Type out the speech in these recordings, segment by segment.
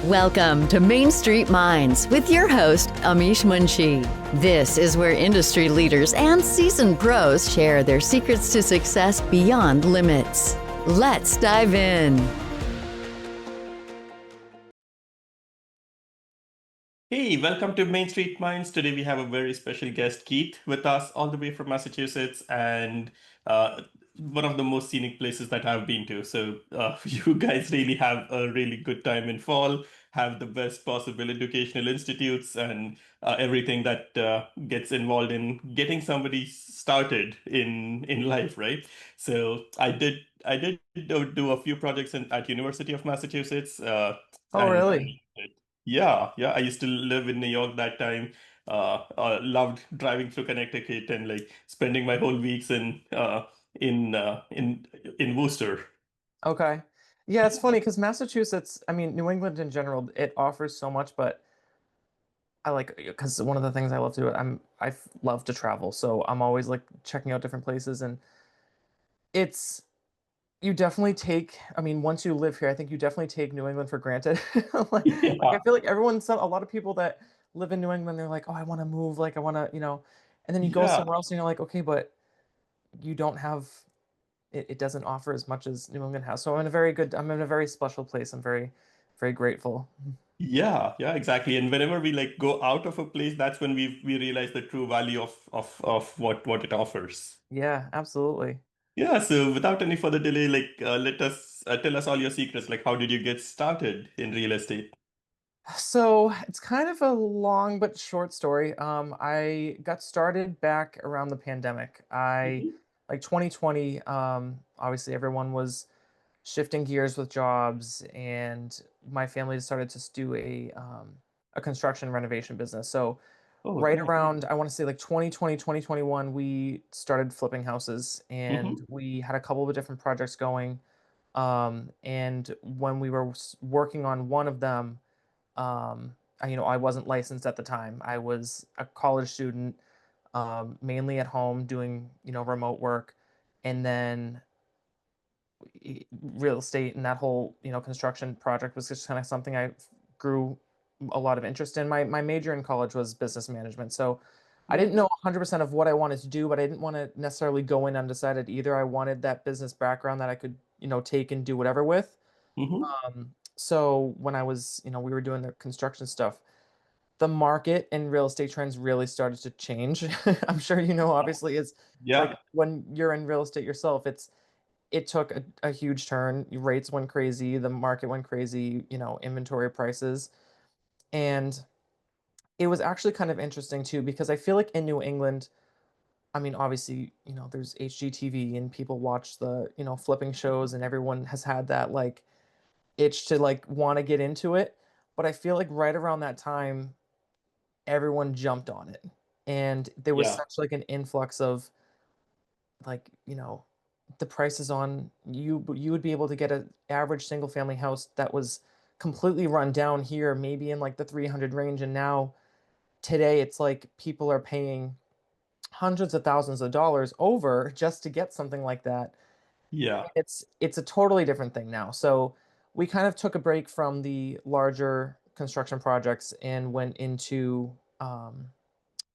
Welcome to Main Street Minds with your host, Amish Munshi. This is where industry leaders and seasoned pros share their secrets to success beyond limits. Let's dive in. Hey, welcome to Main Street Minds. Today we have a very special guest, Keith, with us all the way from Massachusetts and uh, one of the most scenic places that I've been to. So, you guys really have a really good time in fall, have the best possible educational institutes and everything that gets involved in getting somebody started in life, right? So, I did do a few projects at University of Massachusetts, Oh, and really? yeah. I used to live in New York that time. Loved driving through Connecticut and like spending my whole weeks in uh, in in Worcester. Okay. Yeah, it's funny because Massachusetts, I mean, New England in general, it offers so much, but I like because one of the things I love to do, love to travel, so I'm always like checking out different places, and it's you definitely take. I mean, once you live here, I think you definitely take New England for granted. Like I Yeah, feel like a lot of people that live in New England, they're like, oh, I want to move, like I want to, and then you go yeah. somewhere else and you're like, okay, but you don't have it doesn't offer as much as New England has. So I'm in a very special place. I'm very, very grateful. Yeah, exactly. And whenever we like go out of a place, that's when we realize the true value of what it offers. Yeah, absolutely. Yeah, so without any further delay, like let us tell us all your secrets. Like, how did you get started in real estate? So it's kind of a long but short story. I got started back around the pandemic. I Mhm. like 2020. Obviously everyone was shifting gears with jobs, and my family decided to do a construction renovation business. So Oh, right nice. around, I want to say like 2020, 2021, we started flipping houses, and Hmm. we had a couple of different projects going. And when we were working on one of them, I wasn't licensed at the time. I was a college student, mainly at home doing, remote work. And then real estate and that whole, construction project was just kind of something I grew a lot of interest in. My major in college was business management. So I didn't know 100% of what I wanted to do, but I didn't want to necessarily go in undecided either. I wanted that business background that I could, take and do whatever with. Hmm. So when I was, we were doing the construction stuff, the market and real estate trends really started to change. I'm sure obviously, is like Yeah. when you're in real estate yourself, it took a huge turn. Rates went crazy, the market went crazy, inventory prices. And it was actually kind of interesting too, because I feel like in New England, I mean, obviously, there's HGTV and people watch the, flipping shows, and everyone has had that like itch to like want to get into it. But I feel like right around that time, everyone jumped on it. And there was Yeah. such like an influx of like, the prices on you would be able to get an average single family house that was completely run down here, maybe in like the 300 range, and now today it's like people are paying hundreds of thousands of dollars over just to get something like that. Yeah. It's a totally different thing now. So we kind of took a break from the larger construction projects and went into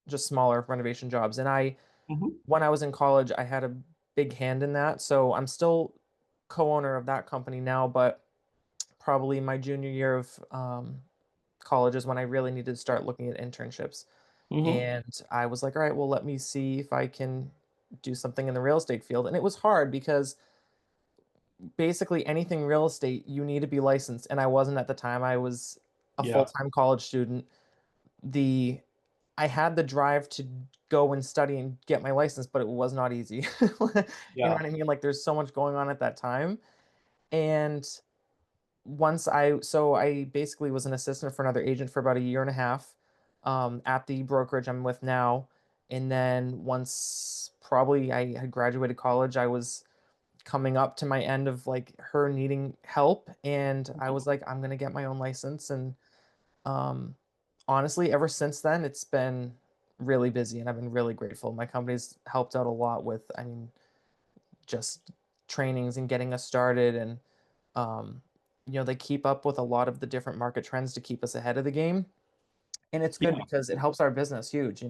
just smaller renovation jobs. And Hmm. when I was in college, I had a big hand in that. So I'm still co-owner of that company now, but probably my junior year of college is when I really needed to start looking at internships. Hmm. And I was like, all right, well, let me see if I can do something in the real estate field. And it was hard because basically anything real estate, you need to be licensed. And I wasn't at the time. I was a Yeah. full-time college student. The I had the drive to go and study and get my license, but it was not easy. You know Yeah. what I mean? Like there's so much going on at that time. And so I basically was an assistant for another agent for about a year and a half, at the brokerage I'm with now. And then once probably I had graduated college, I was coming up to my end of like her needing help. And I was like, I'm gonna get my own license. And um, honestly, ever since then, it's been really busy, and I've been really grateful. My company's helped out a lot with, just trainings and getting us started. And um, they keep up with a lot of the different market trends to keep us ahead of the game. And it's good Yeah. because it helps our business huge.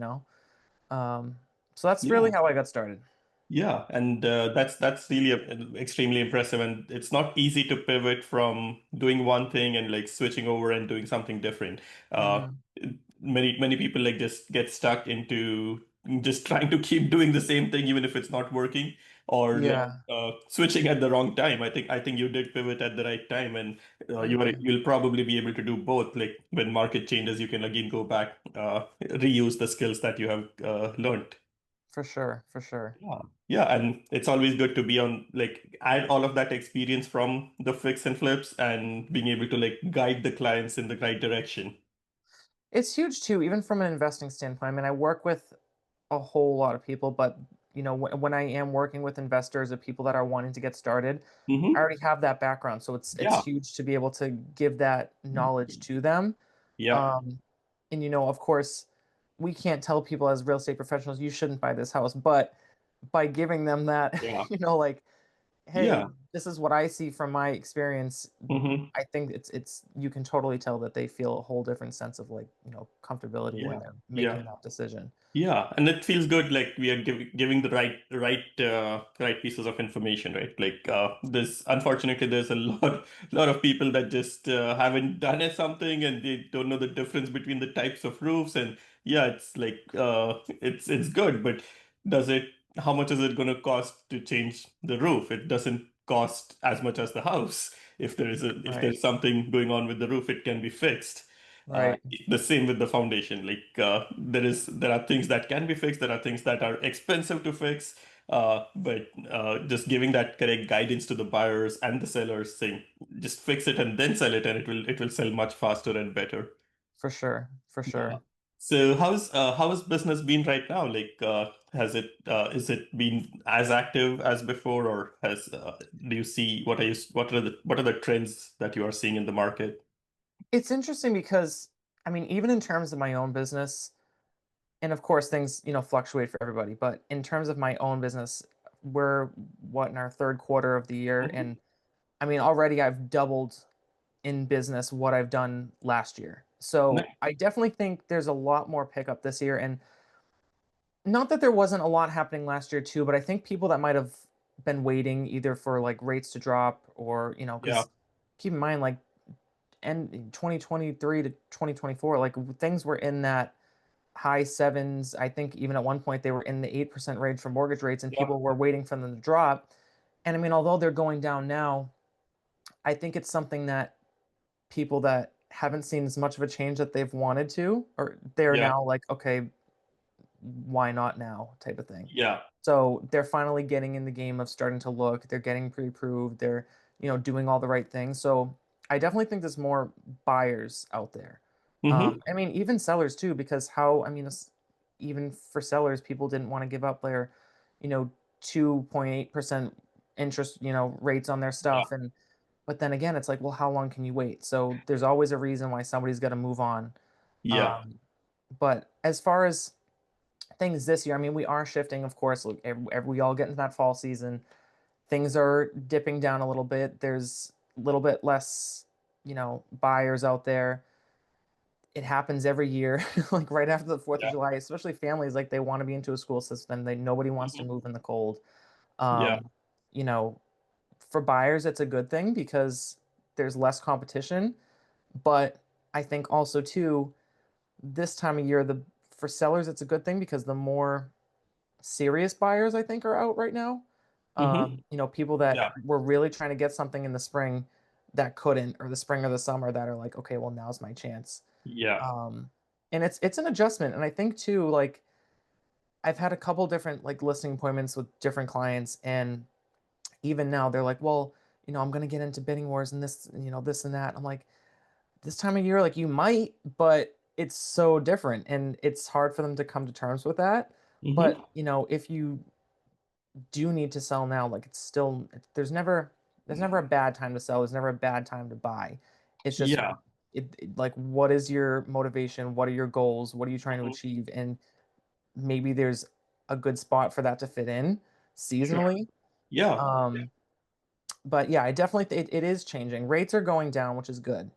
Um, so that's really Yeah. how I got started. Yeah, and that's really extremely impressive, and it's not easy to pivot from doing one thing and like switching over and doing something different. Uh, Hmm. many people like just get stuck into just trying to keep doing the same thing even if it's not working, or like Yeah, switching at the wrong time. I think you did pivot at the right time, and you'll probably be able to do both. Like when market changes, you can again go back, reuse the skills that you have learned. for sure, for sure. Yeah. Yeah, and it's always good to be on like add all of that experience from the fix and flips and being able to like guide the clients in the right direction. It's huge too, even from an investing standpoint. I mean, I work with a whole lot of people, but when I am working with investors or people that are wanting to get started, I Hmm. already have that background, so it's Yeah. huge to be able to give that knowledge to them. Yeah. Um, and of course, we can't tell people as real estate professionals you shouldn't buy this house, but by giving them that, Yeah. like, hey, Yeah. this is what I see from my experience. Hmm. I think it's you can totally tell that they feel a whole different sense of like, comfortability when Yeah. they're making Yeah. that decision. Yeah, and it feels good like we are giving the right pieces of information, right? Like this, unfortunately, there's a lot of people that just haven't done it something and they don't know the difference between the types of roofs. And yeah, it's like it's good, but does it? How much is it going to cost to change the roof? It doesn't cost as much as the house. If Right. there's something going on with the roof, it can be fixed. Uh, Right. the same with the foundation. Like there are things that can be fixed. There are things that are expensive to fix. But just giving that correct guidance to the buyers and the sellers, saying just fix it and then sell it, and it will sell much faster and better. For sure. For Yeah. sure. So how's business been right now? Like has it is it been as active as before, or has do you see what are the trends that you are seeing in the market? It's interesting because I mean, even in terms of my own business, and of course things, fluctuate for everybody, but in terms of my own business, we're what in our third quarter of the year, Mhm. and I mean, already I've doubled in business what I've done last year. So Nice. I definitely think there's a lot more pickup this year. And not that there wasn't a lot happening last year too, but I think people that might have been waiting either for like rates to drop or, Yeah. because keep in mind, like, and 2023 to 2024, like things were in that high sevens. I think even at one point they were in the 8% range for mortgage rates and Yeah. people were waiting for them to drop. And I mean, although they're going down now, I think it's something that people that haven't seen as much of a change that they've wanted to, or they're Yeah. now like, okay, why not now type of thing. Yeah. So they're finally getting in the game of starting to look, they're getting pre-approved, they're, doing all the right things. So I definitely think there's more buyers out there. Hmm. I mean, even sellers too, because how, I mean, even for sellers, people didn't want to give up their, you know, 2.8% interest, rates on their Yeah. stuff. But then again, it's like, well, how long can you wait? So there's always a reason why somebody's got to move on. Yeah. Um, but as far as things this year, I mean, we are shifting, of course. Look, we all get into that fall season. Things are dipping down a little bit. There's a little bit less, buyers out there. It happens every year, like right after the 4th of Yeah. July, especially families, like they want to be into a school system. Nobody wants to Hmm. move in the cold. Yeah. Um, you know, for buyers, it's a good thing because there's less competition. But I think also too, this time of year, the for sellers, it's a good thing because the more serious buyers I think are out right now. Hmm. People that Yeah. were really trying to get something in the spring that couldn't, or the spring or the summer that are like, okay, well now's my chance. Yeah. Um, and it's an adjustment, and I think too, like I've had a couple different like listing appointments with different clients, and even now they're like, well, I'm gonna get into bidding wars and this, this and that. I'm like, this time of year, like you might, but it's so different, and it's hard for them to come to terms with that. But Hmm. if you do need to sell now, like it's still there's never a bad time to sell. There's never a bad time to buy. It's just Yeah. like what is your motivation? What are your goals? What are you trying to Hmm. achieve? And maybe there's a good spot for that to fit in Sure. seasonally. Yeah. Um, But yeah, I definitely it is changing. Rates are going down, which is good.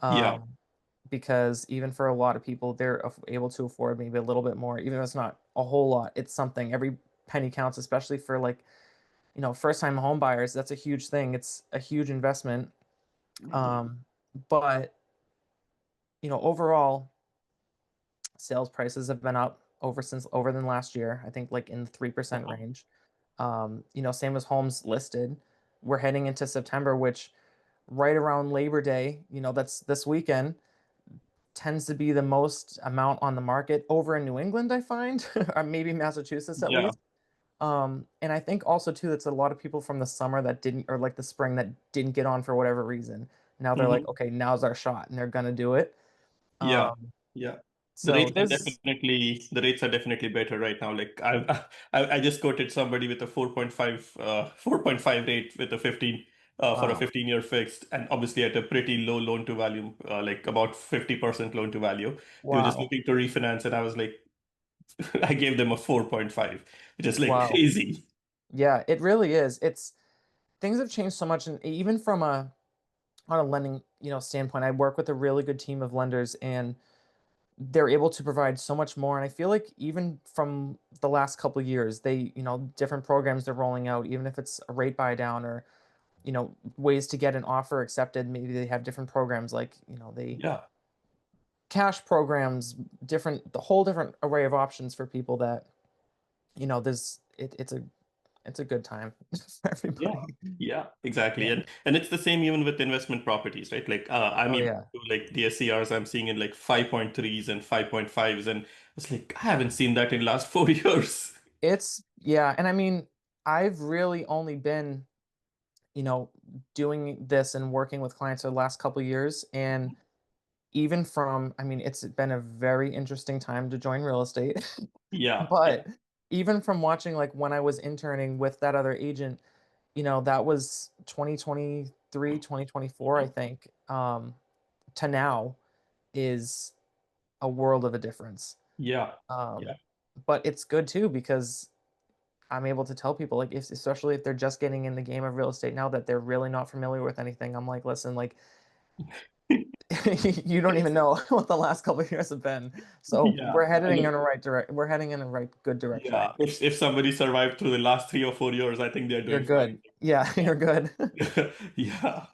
Yeah. Um, because even for a lot of people, they're able to afford maybe a little bit more, even though it's not a whole lot. It's something. Every penny counts, especially for like, first time home buyers. That's a huge thing. It's a huge investment. Um, but overall, sales prices have been up over than last year. I think like in the 3% Uh-huh. range. Same as homes listed. We're heading into September, which right around Labor Day, that's this weekend, tends to be the most amount on the market over in New England, I find, or maybe Massachusetts at Yeah. least. And I think also too, that's a lot of people from the summer that didn't, or like the spring that didn't get on for whatever reason. Now they're like, Hmm. okay, now's our shot, and they're gonna do it. Yeah. Um, Yeah. so there's, The rates are definitely better right now. Like I just quoted somebody with a 4.5 rate with a 15 for a wow, 15-year fixed, and obviously at a pretty low loan to value, like about 50% loan to value. They were just wow, looking to refinance, and I was like, I gave them a 4.5, which is like wow. crazy. Yeah, it really is. It's things have changed so much, and even from a on a lending, standpoint, I work with a really good team of lenders, and they're able to provide so much more. And I feel like even from the last couple of years, they, different programs they're rolling out, even if it's a rate buy down or, ways to get an offer accepted. Maybe they have different programs like, they Yeah. cash programs, the whole different array of options for people that, it's a good time for Yeah, everybody. yeah, exactly. Yeah. And it's the same even with investment properties, right? Like I'm Oh even yeah. to like DSCRs I'm seeing in like 5.3s and 5.5s, and it's like I haven't seen that in last 4 years. Yeah. And I mean, I've really only been, doing this and working with clients for the last couple of years. And even from, I mean, it's been a very interesting time to join real estate. Yeah, yeah. But even from watching, like when I was interning with that other agent, that was 2023, 2024, I think, to now is a world of a difference. Yeah, yeah, Um, but it's good too because I'm able to tell people, like, especially if they're just getting in the game of real estate now that they're really not familiar with anything. I'm like, listen, like, you don't even know what the last couple of years have been. So yeah. I know. we're heading in a good direction, I Yeah, think. if somebody survived through the last 3 or 4 years, I think they're You're doing fine. good. Yeah, you're good. Yeah,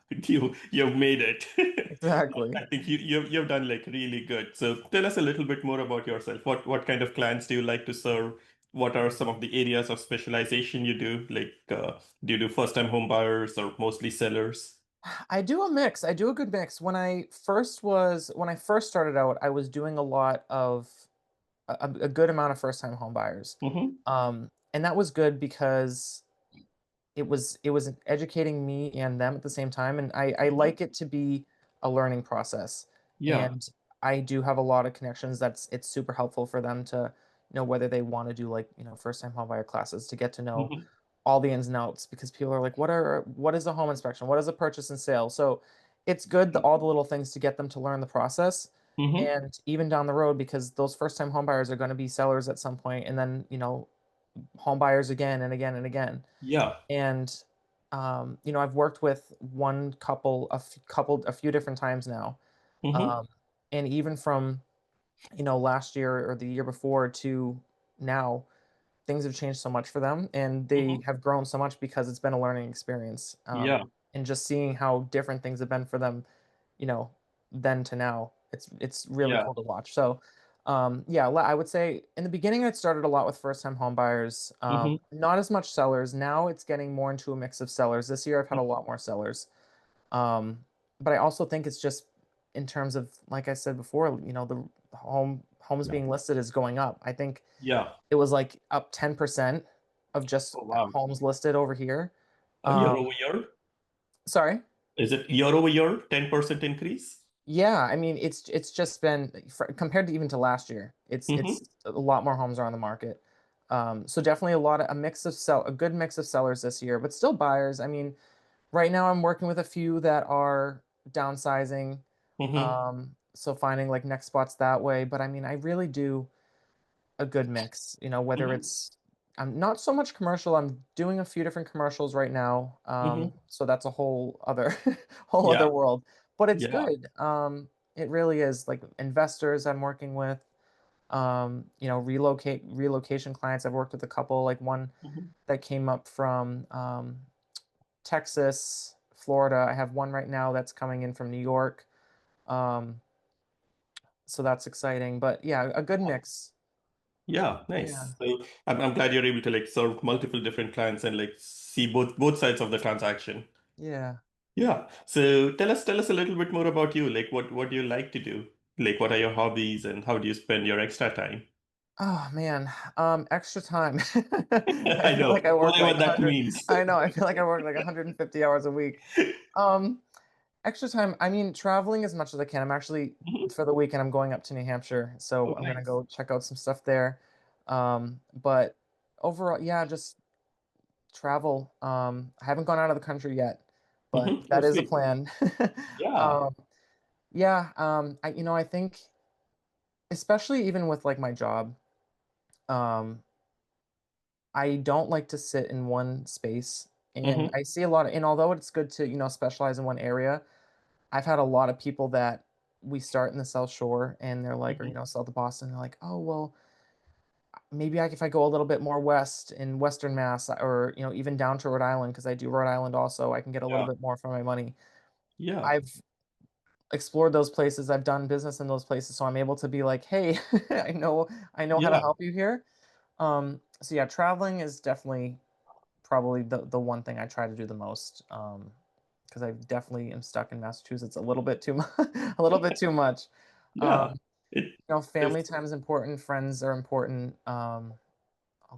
you've made it. Exactly. I think you've done like really good. So tell us a little bit more about yourself. What kind of clients do you like to serve? What are some of the areas of specialization you do? Like, do you do first-time home buyers or mostly sellers? I do a mix. I do a good mix. When I first started out, I was doing a lot of a good amount of first time home buyers. Mm-hmm. And that was good because it was educating me and them at the same time. And I Hmm. like it to be a learning process. Yeah. And I do have a lot of connections it's super helpful for them to know whether they want to do like, first time home buyer classes to get to know Hmm. all the ins and outs because people are like, what is a home inspection? What is a purchase and sale? So it's good all the little things to get them to learn the process. Hmm. And even down the road, because those first time home buyers are going to be sellers at some point, and then, home buyers again and again and again. Yeah. And I've worked with one couple, a few different times now. Hmm. Um, and even from, last year or the year before to now, things have changed so much for them and they Hmm. have grown so much because it's been a learning experience. Yeah. And just seeing how different things have been for them, you know, then to now, it's really Yeah. cool to watch. So, yeah, I would say in the beginning, it started a lot with first time home buyers, Hmm. not as much sellers. Now it's getting more into a mix of sellers. This year, I've had a lot more sellers. Um, but I also think it's just in terms of, like I said before, the homes being listed is going up. I think Yeah. it was like up 10% of just Oh, wow. homes listed over here. Year Um, over year? sorry. Is it year over year, 10% increase? Yeah, I mean it's just been compared to even to last year. It's Hmm. a lot more homes are on the market. So definitely a good mix of sellers this year, but still buyers. I mean, right now I'm working with a few that are downsizing. Hmm. So finding like next spots that way. But I mean, I really do a good mix, whether Hmm. it's I'm not so much commercial. I'm doing a few different commercials right now. Hmm. So that's a whole other whole Yeah. other world. But it's Yeah. good. It really is like investors I'm working with, relocation clients. I've worked with a couple, like one Hmm. that came up from Texas, Florida. I have one right now that's coming in from New York. Um, so that's exciting. But yeah, a good mix. Yeah, Yeah. nice. So I'm glad you're able to like serve multiple different clients and like see both sides of the transaction. Yeah. Yeah. So tell us a little bit more about you. Like what do you like to do? Like what are your hobbies and how do you spend your extra time? Oh man, extra time. I I feel know, like I work like whatever that 100. means. I know, I feel like I work like 150 hours a week. Um, Extra time, I mean, traveling as much as I can. I'm actually Mhm. for the weekend I'm going up to New Hampshire, so Oh, I'm gonna nice. go check out some stuff there. But overall, yeah, just travel. I haven't gone out of the country yet, but Hmm. Oh, that is a sweet. plan. Yeah. Um, yeah, I think especially even with like my job, um, I don't like to sit in one space. And Hmm. I see a lot of, and although it's good to, specialize in one area, I've had a lot of people that we start in the South Shore and they're like, or, Hmm. south of Boston, they're like, oh, well, maybe if I go a little bit more west in Western Mass or, even down to Rhode Island, because I do Rhode Island also, I can get a little Yeah. bit more for my money. Yeah. I've explored those places. I've done business in those places. So I'm able to be like, hey, I know how to Yeah. help you here. So yeah, traveling is definitely probably the one thing I try to do the most. Because I definitely am stuck in Massachusetts a little bit too much, a little bit too much. Yeah. It Family is. time is important, friends are important, all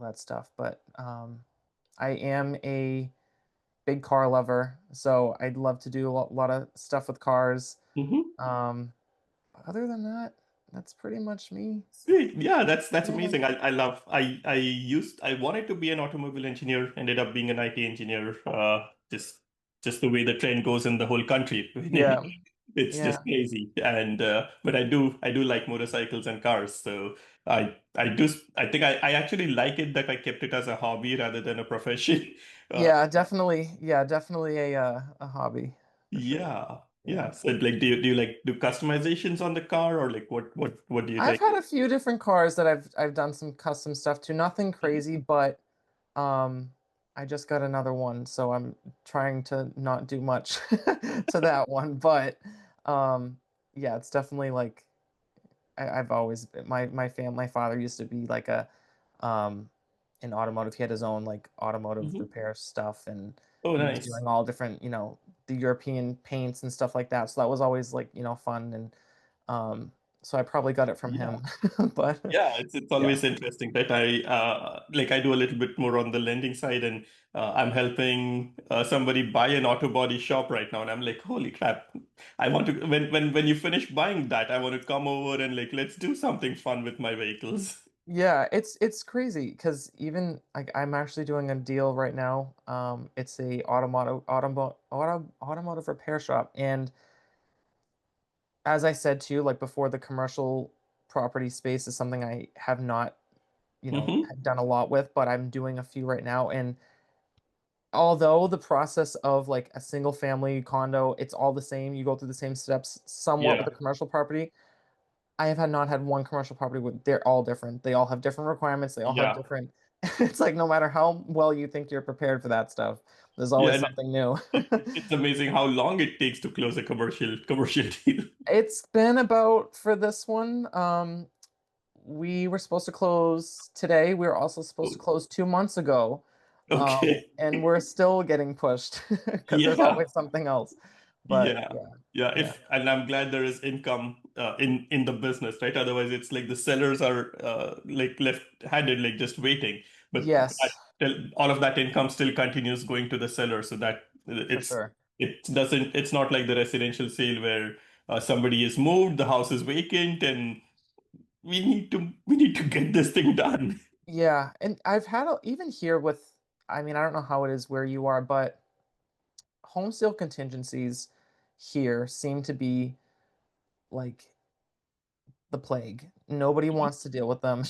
that stuff. But I am a big car lover, so I'd love to do a lot of stuff with cars. Mhm. Um, other than that, that's pretty much me. Sweet. Yeah, that's Yeah. amazing. I wanted to be an automobile engineer, ended up being an IT engineer. Just the way the trend goes in the whole country. Yeah. It's Yeah. just crazy. And but I do like motorcycles and cars. So I think I actually like it that I kept it as a hobby rather than a profession. Uh, Yeah, definitely. Yeah, definitely a hobby for sure. yeah. Yeah. Yeah. So like do you like do customizations on the car or like what do you I've like? had a few different cars that I've done some custom stuff to. Nothing crazy, but um I just got another one, so I'm trying to not do much to that one. But yeah, it's definitely like I've always my father used to be like a um in automotive. He had his own like automotive Mhm. repair stuff, and Oh, he was nice. doing all different, the European paints and stuff like that. So that was always like, fun. And um so I probably got it from Yeah. him. But Yeah, it's yeah. always interesting that I do a little bit more on the lending side, and I'm helping somebody buy an auto body shop right now, and I'm like, holy crap! I want to when you finish buying that, I want to come over and like let's do something fun with my vehicles. Yeah, it's crazy because even like I'm actually doing a deal right now. It's a automotive repair shop, and as I said to you, like before, the commercial property space is something I have not, Hmm. done a lot with, but I'm doing a few right now. And although the process of like a single family condo, it's all the same, you go through the same steps somewhat with a Yeah, commercial property. I have had not had one commercial property with they're all different. They all have different requirements. They all have yeah, different. It's like no matter how well you think you're prepared for that stuff, there's yeah. always And something new. it's amazing how long it takes to close a commercial deal. It's been about for this one. We were supposed to close today. We were also supposed to Oh, close 2 months ago. okay. And we're still getting pushed because there's Yeah. always something else. But Yeah. yeah, Yeah, yeah. if and I'm glad there is income in the business, right? Otherwise, it's like the sellers are like left-handed, like just waiting. But Yes, all of that income still continues going to the seller, so that for sure. it's not like the residential sale where somebody is moved, the house is vacant, and we need to get this thing done. Yeah, and I've had even here with, I mean, I don't know how it is where you are, but home sale contingencies here seem to be like the plague. Nobody wants to deal with them.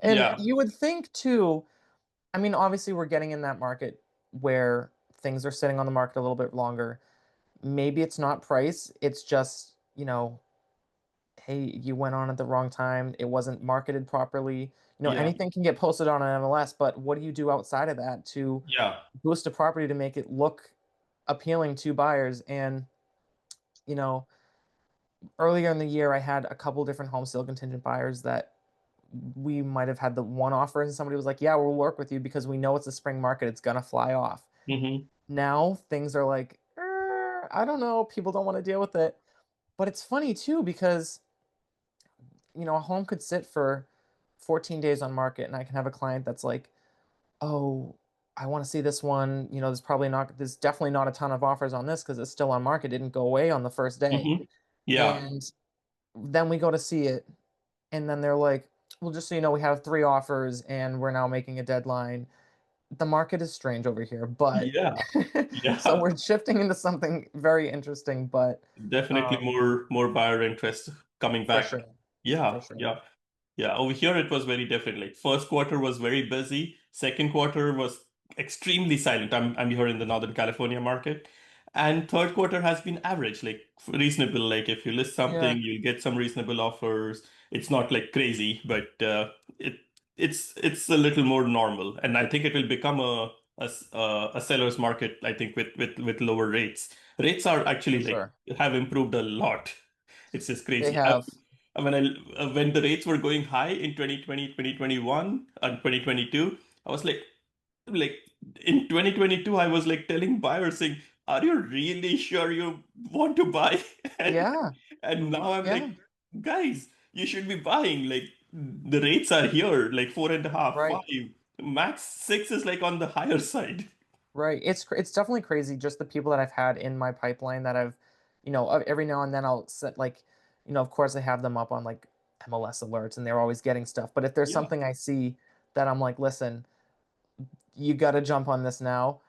And Yeah. you would think too, I mean, obviously, we're getting in that market where things are sitting on the market a little bit longer. Maybe it's not price, it's just, hey, you went on at the wrong time. It wasn't marketed properly. Yeah. Anything can get posted on an MLS, but what do you do outside of that to Yeah. boost a property to make it look appealing to buyers? And, you know, earlier in the year, I had a couple different home sale contingent buyers that we might have had the one offer, and somebody was like, yeah, we'll work with you because we know it's a spring market. It's going to fly off. Hmm. Now things are like, I don't know. People don't want to deal with it. But it's funny too because a home could sit for 14 days on market and I can have a client that's like, oh, I want to see this one. There's definitely not a ton of offers on this because it's still on market. It didn't go away on the first day. Hmm. Yeah. And then we go to see it. And then they're like, well, just so you know, we have 3 offers and we're now making a deadline. The market is strange over here, but Yeah. so Yeah. we're shifting into something very interesting, but Definitely um, more buyer interest coming for back. sure, for Yeah. sure. Yeah. Yeah, over here it was very different. Like first quarter was very busy. Second quarter was extremely silent. I'm here in the Northern California market. And third quarter has been average, like reasonable. Like if you list something, Yeah, you'll get some reasonable offers. It's not like crazy, but it it's a little more normal. And I think it will become a seller's market, I think, with lower rates. Rates are for actually like sure. have improved a lot. It's just They crazy. have. When the rates were going high in 2020, 2021, and 2022, I was like in 2022, I was like telling buyers saying, "Are you really sure you want to buy?" And Yeah, and now I'm yeah, like, "Guys, you should be buying. Like the rates are here, like four and a half, right, 5, max 6 is like on the higher side." right. It's definitely crazy. Just the people that I've had in my pipeline that I've, every now and then I'll set like, of course I have them up on like MLS alerts and they're always getting stuff. But if there's Yeah, something I see that I'm like, listen, you got to jump on this now.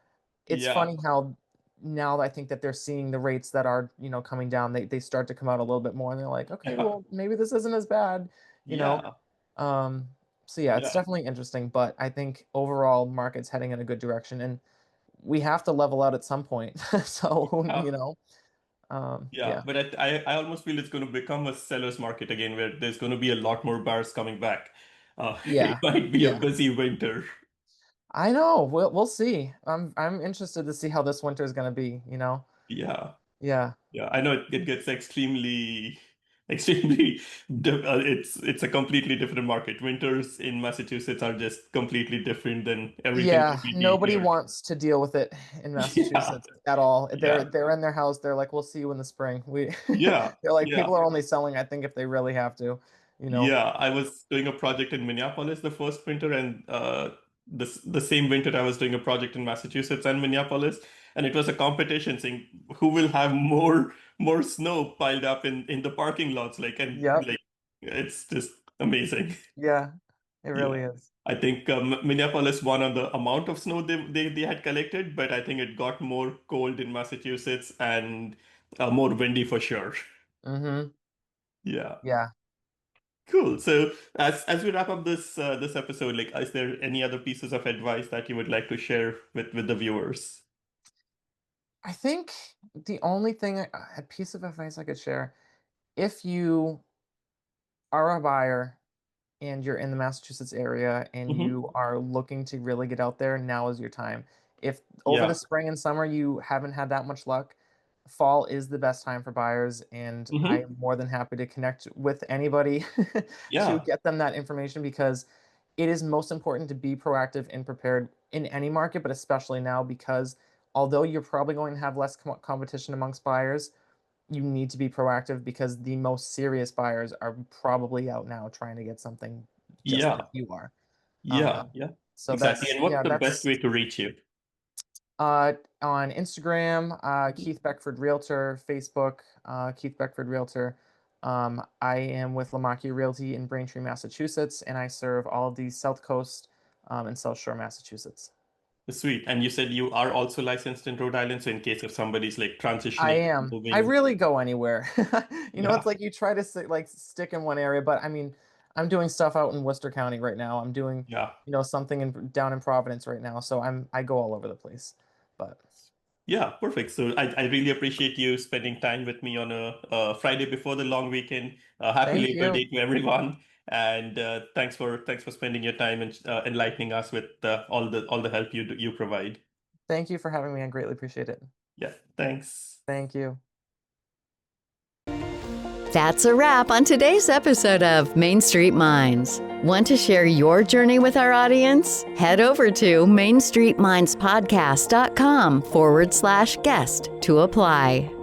It's yeah, funny how now I think that they're seeing the rates that are, coming down, they start to come out a little bit more and they're like, okay, yeah, well, maybe this isn't as bad, you know. yeah, Um, so yeah, it's yeah, definitely interesting, but I think overall market's heading in a good direction and we have to level out at some point. So, yeah. Yeah, yeah. but I almost feel it's going to become a seller's market again, where there's going to be a lot more buyers coming back. It Yeah. might be a Yeah. busy winter. I know. We'll see. I'm interested to see how this winter is going to be. Yeah, Yeah. yeah. I know it gets extremely. It's a completely different market. Winters in Massachusetts are just completely different than everything that Yeah, we see nobody here. wants to deal with it in Yeah, Massachusetts at all. They're yeah, they're in their house. They're like, we'll see you in the spring. yeah, They're like, yeah. people are only selling, I think, if they really have to, you know. Yeah, I was doing a project in Minneapolis the first winter, and the same winter I was doing a project in Massachusetts and Minneapolis, and it was a competition saying who will have more snow piled up in the parking lots, Yep. like it's just amazing. Yeah, it Yeah, really is. I think Minneapolis won on the amount of snow they had collected, but I think it got more cold in Massachusetts and more windy for sure. Mm-hmm. Yeah. Yeah. Cool. So as we wrap up this episode, like, is there any other pieces of advice that you would like to share with the viewers? I think the only thing, a piece of advice I could share, if you are a buyer and you're in the Massachusetts area and Hmm. you are looking to really get out there, now is your time. If over the Yeah. spring and summer you haven't had that much luck, fall is the best time for buyers, and I Hmm. am more than happy to connect with anybody to Yeah. get them that information because it is most important to be proactive and prepared in any market, but especially now because although you're probably going to have less competition amongst buyers, you need to be proactive because the most serious buyers are probably out now trying to get something just like Yeah. you are. Yeah. Um, Yeah. so Exactly. that's And what's yeah, the best that's way to reach you? on Instagram, Mhm. Keith Beckford Realtor, Facebook, Keith Beckford Realtor. I am with Lamaki Realty in Braintree, Massachusetts, and I serve all of the South Coast and South Shore, Massachusetts. Sweet. And you said you are also licensed in Rhode Island, so in case if somebody's like I transitioning, am. I moving. really go anywhere. It's Yeah. like you try to like stick in one area, but I mean, I'm doing stuff out in Worcester County right now. I'm doing, Yeah. something down in Providence right now. So I go all over the place. But Yeah, perfect. So I really appreciate you spending time with me on a Friday before the long weekend. Happy thank Labor you. Day to everyone, and thanks for spending your time and enlightening us with all the help you provide. Thank you for having me. I greatly appreciate it. Yeah, thanks. Thank you. That's a wrap on today's episode of Main Street Minds. Want to share your journey with our audience? Head over to mainstreetmindspodcast.com/guest to apply.